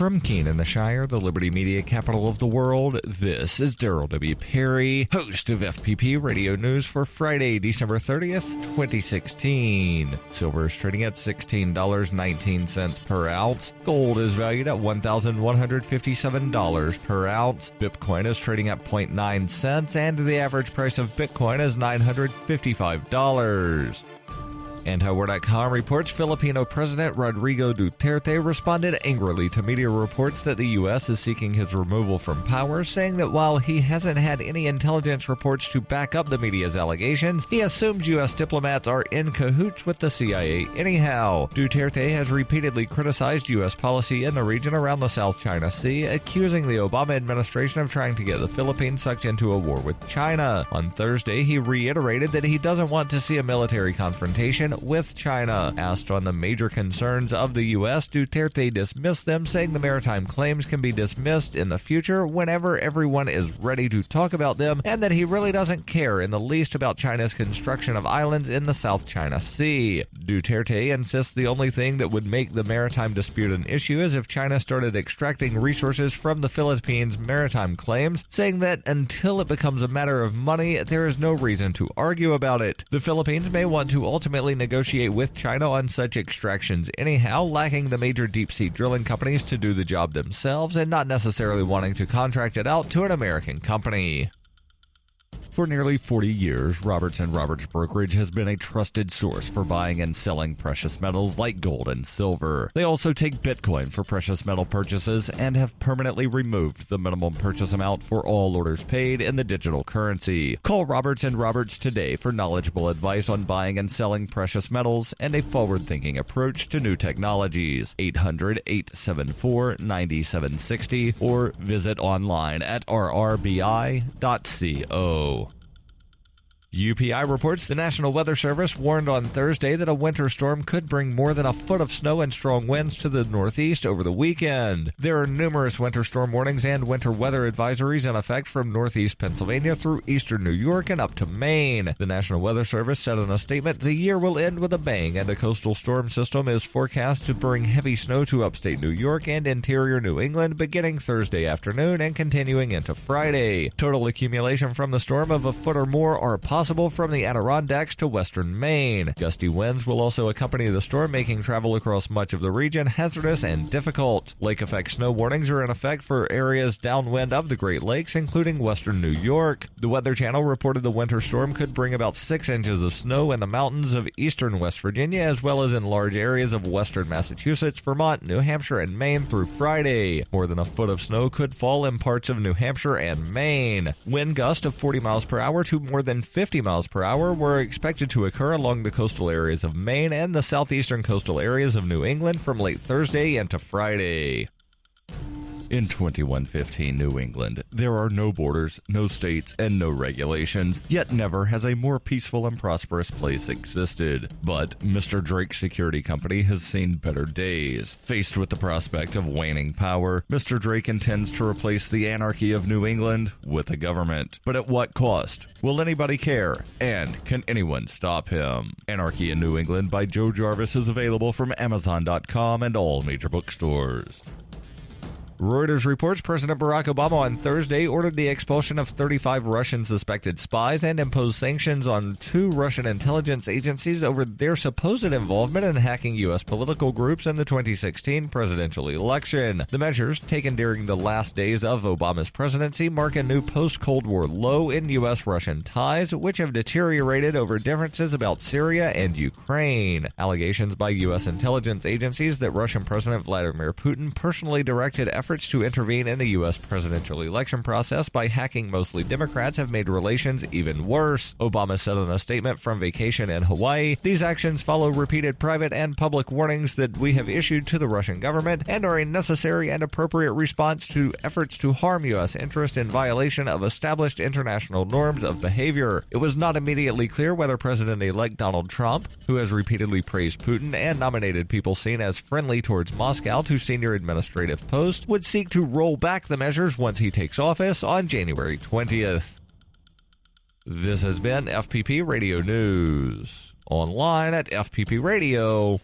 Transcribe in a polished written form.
From Keene in the Shire, the Liberty Media capital of the world, this is Daryl W. Perry, host of FPP Radio News for Friday, December 30th, 2016. Silver is trading at $16.19 per ounce. Gold is valued at $1,157 per ounce. Bitcoin is trading at 0.9 cents, and the average price of Bitcoin is $955. Antiwar.com reports Filipino President Rodrigo Duterte responded angrily to media reports that the U.S. is seeking his removal from power, saying that while he hasn't had any intelligence reports to back up the media's allegations, he assumes U.S. diplomats are in cahoots with the CIA anyhow. Duterte has repeatedly criticized U.S. policy in the region around the South China Sea, accusing the Obama administration of trying to get the Philippines sucked into a war with China. On Thursday, he reiterated that he doesn't want to see a military confrontation with China. Asked on the major concerns of the U.S., Duterte dismissed them, saying the maritime claims can be dismissed in the future whenever everyone is ready to talk about them, and that he really doesn't care in the least about China's construction of islands in the South China Sea. Duterte insists the only thing that would make the maritime dispute an issue is if China started extracting resources from the Philippines' maritime claims, saying that until it becomes a matter of money, there is no reason to argue about it. The Philippines may want to ultimately negotiate with China on such extractions anyhow, lacking the major deep-sea drilling companies to do the job themselves and not necessarily wanting to contract it out to an American company. For nearly 40 years, Roberts & Roberts Brokerage has been a trusted source for buying and selling precious metals like gold and silver. They also take Bitcoin for precious metal purchases and have permanently removed the minimum purchase amount for all orders paid in the digital currency. Call Roberts & Roberts today for knowledgeable advice on buying and selling precious metals and a forward-thinking approach to new technologies. 800-874-9760 or visit online at rrbi.co. UPI reports the National Weather Service warned on Thursday that a winter storm could bring more than a foot of snow and strong winds to the Northeast over the weekend. There are numerous winter storm warnings and winter weather advisories in effect from Northeast Pennsylvania through eastern New York and up to Maine. The National Weather Service said in a statement, the year will end with a bang, and a coastal storm system is forecast to bring heavy snow to upstate New York and interior New England beginning Thursday afternoon and continuing into Friday. Total accumulation from the storm of a foot or more are possible from the Adirondacks to western Maine. Gusty winds will also accompany the storm, making travel across much of the region hazardous and difficult. Lake effect snow warnings are in effect for areas downwind of the Great Lakes, including western New York. The Weather Channel reported the winter storm could bring about 6 inches of snow in the mountains of eastern West Virginia, as well as in large areas of western Massachusetts, Vermont, New Hampshire, and Maine through Friday. More than a foot of snow could fall in parts of New Hampshire and Maine. Wind gusts of 40 miles per hour to more than 50 miles per hour were expected to occur along the coastal areas of Maine and the southeastern coastal areas of New England from late Thursday into Friday. In 2115 New England, there are no borders, no states, and no regulations, yet never has a more peaceful and prosperous place existed. But Mr. Drake's security company has seen better days. Faced with the prospect of waning power, Mr. Drake intends to replace the anarchy of New England with a government. But at what cost? Will anybody care? And can anyone stop him? Anarchy in New England by Joe Jarvis is available from Amazon.com and all major bookstores. Reuters reports President Barack Obama on Thursday ordered the expulsion of 35 Russian suspected spies and imposed sanctions on 2 Russian intelligence agencies over their supposed involvement in hacking U.S. political groups in the 2016 presidential election. The measures, taken during the last days of Obama's presidency, mark a new post-Cold War low in U.S.-Russian ties, which have deteriorated over differences about Syria and Ukraine. Allegations by U.S. intelligence agencies that Russian President Vladimir Putin personally directed efforts to intervene in the U.S. presidential election process by hacking mostly Democrats have made relations even worse. Obama said in a statement from vacation in Hawaii, "These actions follow repeated private and public warnings that we have issued to the Russian government and are a necessary and appropriate response to efforts to harm U.S. interest in violation of established international norms of behavior." It was not immediately clear whether President-elect Donald Trump, who has repeatedly praised Putin and nominated people seen as friendly towards Moscow to senior administrative posts, would seek to roll back the measures once he takes office on January 20th. This has been FPP Radio News, online at fppradio.com.